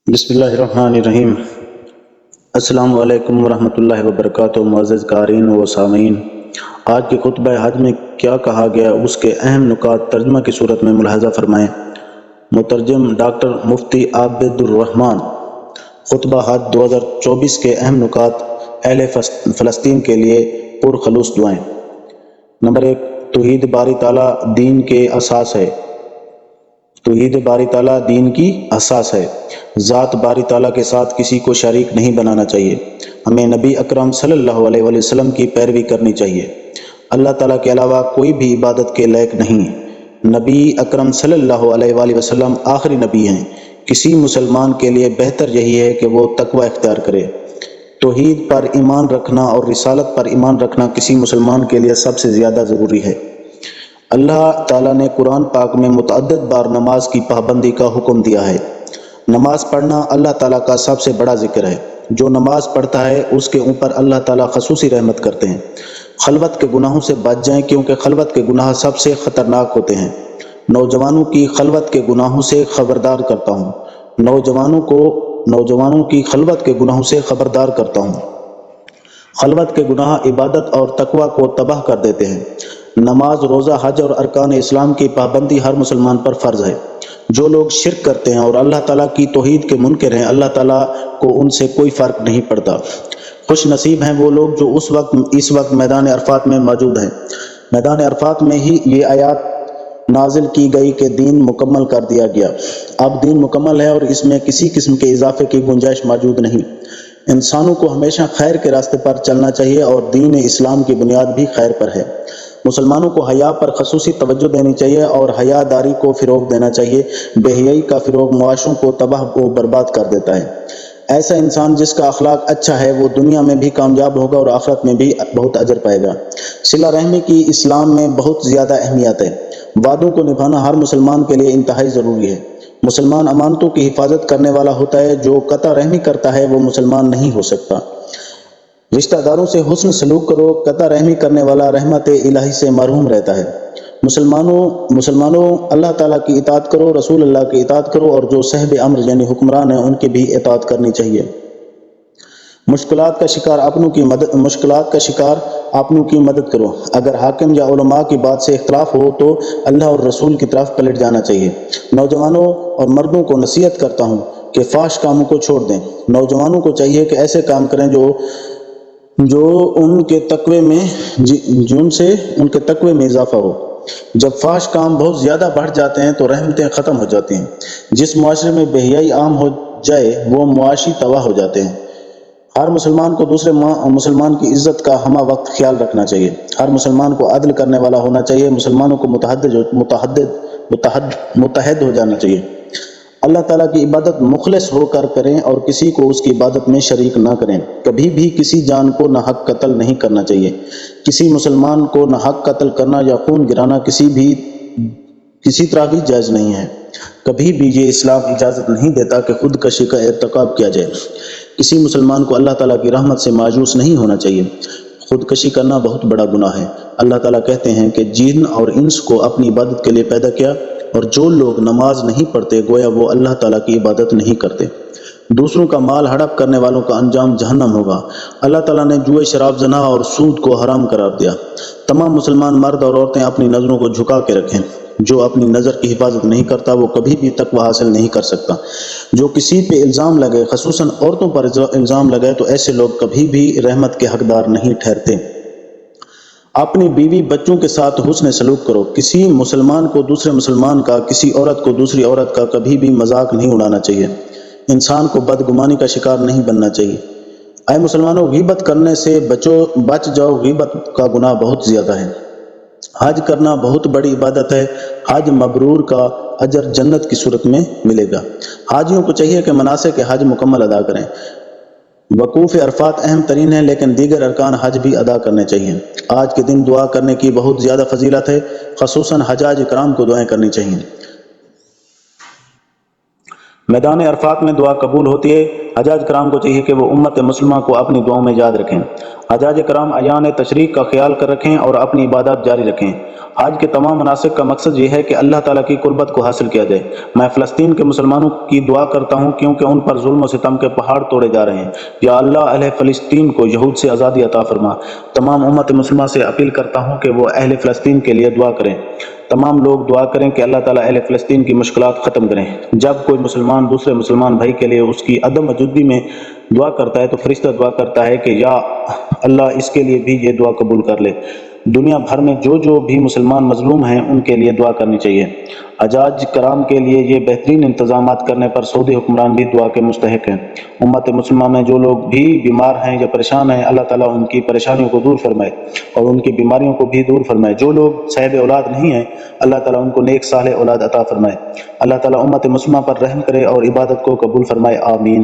بسم اللہ الرحمن الرحیم۔ السلام علیکم ورحمۃ اللہ وبرکاتہ۔ معزز قارئین و سامعین، آج کے خطبہ حج میں کیا کہا گیا اس کے اہم نکات ترجمہ کی صورت میں ملاحظہ فرمائیں۔ مترجم ڈاکٹر مفتی عابد الرحمان۔ خطبہ حج 2024 کے اہم نکات اہل فلسطین کے لیے پرخلوص دعائیں۔ نمبر 1، توحید باری تعالیٰ دین کے اساس ہے۔ توحید باری تعالیٰ دین کی اساس ہے۔ ذات باری تعالیٰ کے ساتھ کسی کو شریک نہیں بنانا چاہیے۔ ہمیں نبی اکرم صلی اللہ علیہ وسلم کی پیروی کرنی چاہیے۔ اللہ تعالیٰ کے علاوہ کوئی بھی عبادت کے لائق نہیں۔ نبی اکرم صلی اللہ علیہ وسلم آخری نبی ہیں۔ کسی مسلمان کے لیے بہتر یہی ہے کہ وہ تقوی اختیار کرے۔ توحید پر ایمان رکھنا اور رسالت پر ایمان رکھنا کسی مسلمان کے لیے سب سے زیادہ ضروری ہے۔ اللہ تعالیٰ نے قرآن پاک میں متعدد بار نماز کی پابندی کا حکم دیا ہے۔ نماز پڑھنا اللہ تعالیٰ کا سب سے بڑا ذکر ہے۔ جو نماز پڑھتا ہے اس کے اوپر اللہ تعالیٰ خصوصی رحمت کرتے ہیں۔ خلوت کے گناہوں سے بچ جائیں کیونکہ خلوت کے گناہ سب سے خطرناک ہوتے ہیں۔ نوجوانوں کی خلوت کے گناہوں سے خبردار کرتا ہوں۔ نوجوانوں کی خلوت کے گناہوں سے خبردار کرتا ہوں۔ خلوت کے گناہ عبادت اور تقوی کو تباہ کر دیتے ہیں۔ نماز، روزہ، حج اور ارکان اسلام کی پابندی ہر مسلمان پر فرض ہے۔ جو لوگ شرک کرتے ہیں اور اللہ تعالیٰ کی توحید کے منکر ہیں، اللہ تعالیٰ کو ان سے کوئی فرق نہیں پڑتا۔ خوش نصیب ہیں وہ لوگ جو اس وقت میدان عرفات میں موجود ہیں۔ میدان عرفات میں ہی یہ آیات نازل کی گئی کہ دین مکمل کر دیا گیا۔ اب دین مکمل ہے اور اس میں کسی قسم کے اضافے کی گنجائش موجود نہیں۔ انسانوں کو ہمیشہ خیر کے راستے پر چلنا چاہیے اور دین اسلام کی بنیاد بھی خیر پر ہے۔ مسلمانوں کو حیا پر خصوصی توجہ دینی چاہیے اور حیا داری کو فروغ دینا چاہیے۔ بے حیائی کا فروغ معاشروں کو تباہ و برباد کر دیتا ہے۔ ایسا انسان جس کا اخلاق اچھا ہے وہ دنیا میں بھی کامیاب ہوگا اور آخرت میں بھی بہت اجر پائے گا۔ صلہ رحمی کی اسلام میں بہت زیادہ اہمیت ہے۔ وعدوں کو نبھانا ہر مسلمان کے لیے انتہائی ضروری ہے۔ مسلمان امانتوں کی حفاظت کرنے والا ہوتا ہے۔ جو قطع رحمی کرتا ہے وہ مسلمان نہیں ہو سکتا۔ رشتہ داروں سے حسن سلوک کرو۔ قطع رحمی کرنے والا رحمت الہی سے محروم رہتا ہے۔ مسلمانوں اللہ تعالیٰ کی اطاعت کرو، رسول اللہ کی اطاعت کرو اور جو صاحب امر یعنی حکمران ہیں ان کی بھی اطاعت کرنی چاہیے۔ مشکلات کا شکار اپنوں کی مدد کرو۔ اگر حاکم یا علماء کی بات سے اختلاف ہو تو اللہ اور رسول کی طرف پلٹ جانا چاہیے۔ نوجوانوں اور مردوں کو نصیحت کرتا ہوں کہ فحش کاموں کو چھوڑ دیں۔ نوجوانوں کو چاہیے کہ ایسے کام کریں جو ان کے تقوی میں اضافہ ہو۔ جب فحش کام بہت زیادہ بڑھ جاتے ہیں تو رحمتیں ختم ہو جاتی ہیں۔ جس معاشرے میں بے حیائی عام ہو جائے وہ معاشی تباہ ہو جاتے ہیں۔ ہر مسلمان کو دوسرے مسلمان کی عزت کا ہمہ وقت خیال رکھنا چاہیے۔ ہر مسلمان کو عدل کرنے والا ہونا چاہیے۔ مسلمانوں کو متحد ہو جانا چاہیے۔ اللہ تعالیٰ کی عبادت مخلص ہو کر کریں اور کسی کو اس کی عبادت میں شریک نہ کریں۔ کبھی بھی کسی جان کو ناحق قتل نہیں کرنا چاہیے۔ کسی مسلمان کو ناحق قتل کرنا یا خون گرانا کسی طرح بھی جائز نہیں ہے۔ کبھی بھی یہ اسلام اجازت نہیں دیتا کہ خودکشی کا ارتکاب کیا جائے۔ کسی مسلمان کو اللہ تعالیٰ کی رحمت سے مایوس نہیں ہونا چاہیے۔ خودکشی کرنا بہت بڑا گناہ ہے۔ اللہ تعالیٰ کہتے ہیں کہ جن اور انس کو اپنی عبادت کے لیے پیدا کیا، اور جو لوگ نماز نہیں پڑھتے گویا وہ اللہ تعالیٰ کی عبادت نہیں کرتے۔ دوسروں کا مال ہڑپ کرنے والوں کا انجام جہنم ہوگا۔ اللہ تعالیٰ نے جوئے، شراب، زنا اور سود کو حرام قرار دیا۔ تمام مسلمان مرد اور عورتیں اپنی نظروں کو جھکا کے رکھیں۔ جو اپنی نظر کی حفاظت نہیں کرتا وہ کبھی بھی تقوی حاصل نہیں کر سکتا۔ جو کسی پہ الزام لگائے، خصوصاً عورتوں پر الزام لگائے، تو ایسے لوگ کبھی بھی رحمت کے حقدار نہیں ٹھہرتے۔ اپنی بیوی بچوں کے ساتھ حسن سلوک کرو۔ کسی مسلمان کو دوسرے مسلمان کا، کسی عورت کو دوسری عورت کا کبھی بھی مذاق نہیں اڑانا چاہیے۔ انسان کو بدگمانی کا شکار نہیں بننا چاہیے۔ اے مسلمانوں، غیبت کرنے سے بچ جاؤ۔ غیبت کا گناہ بہت زیادہ ہے۔ حج کرنا بہت بڑی عبادت ہے۔ حج مبرور کا اجر جنت کی صورت میں ملے گا۔ حاجیوں کو چاہیے کہ مناسک حج مکمل ادا کریں۔ وقوف عرفات اہم ترین ہے لیکن دیگر ارکان حج بھی ادا کرنے چاہیے۔ آج کے دن دعا کرنے کی بہت زیادہ فضیلت ہے۔ خصوصاً حجاج کرام کو دعائیں کرنی چاہیے۔ میدان عرفات میں دعا قبول ہوتی ہے۔ حجاج کرام کو چاہیے کہ وہ امت مسلمہ کو اپنی دعاؤں میں یاد رکھیں۔ حجاج کرام ایام تشریق کا خیال کر رکھیں اور اپنی عبادات جاری رکھیں۔ حج کے تمام مناسک کا مقصد یہ ہے کہ اللہ تعالیٰ کی قربت کو حاصل کیا جائے۔ میں فلسطین کے مسلمانوں کی دعا کرتا ہوں کیونکہ ان پر ظلم و ستم کے پہاڑ توڑے جا رہے ہیں۔ یا اللہ اہل فلسطین کو یہود سے آزادی عطا فرما۔ تمام امت مسلمہ سے اپیل کرتا ہوں کہ وہ اہل فلسطین کے لیے دعا کریں۔ تمام لوگ دعا کریں کہ اللہ تعالیٰ اہل فلسطین کی مشکلات ختم کریں۔ جب کوئی مسلمان دوسرے مسلمان بھائی کے لیے اس کی عدم موجودگی میں دعا کرتا ہے تو فرشتہ دعا کرتا ہے کہ یا اللہ اس کے لیے بھی یہ دعا قبول کر لے۔ دنیا بھر میں جو بھی مسلمان مظلوم ہیں ان کے لیے دعا کرنی چاہیے۔ حجاج کرام کے لیے یہ بہترین انتظامات کرنے پر سعودی حکمران بھی دعا کے مستحق ہیں۔ امت مسلمہ میں جو لوگ بھی بیمار ہیں یا پریشان ہیں، اللہ تعالیٰ ان کی پریشانیوں کو دور فرمائے اور ان کی بیماریوں کو بھی دور فرمائے۔ جو لوگ صاحب اولاد نہیں ہیں، اللہ تعالیٰ ان کو نیک صالح اولاد عطا فرمائے۔ اللہ تعالیٰ امت مسلمہ پر رحم کرے اور عبادت کو قبول فرمائے، آمین۔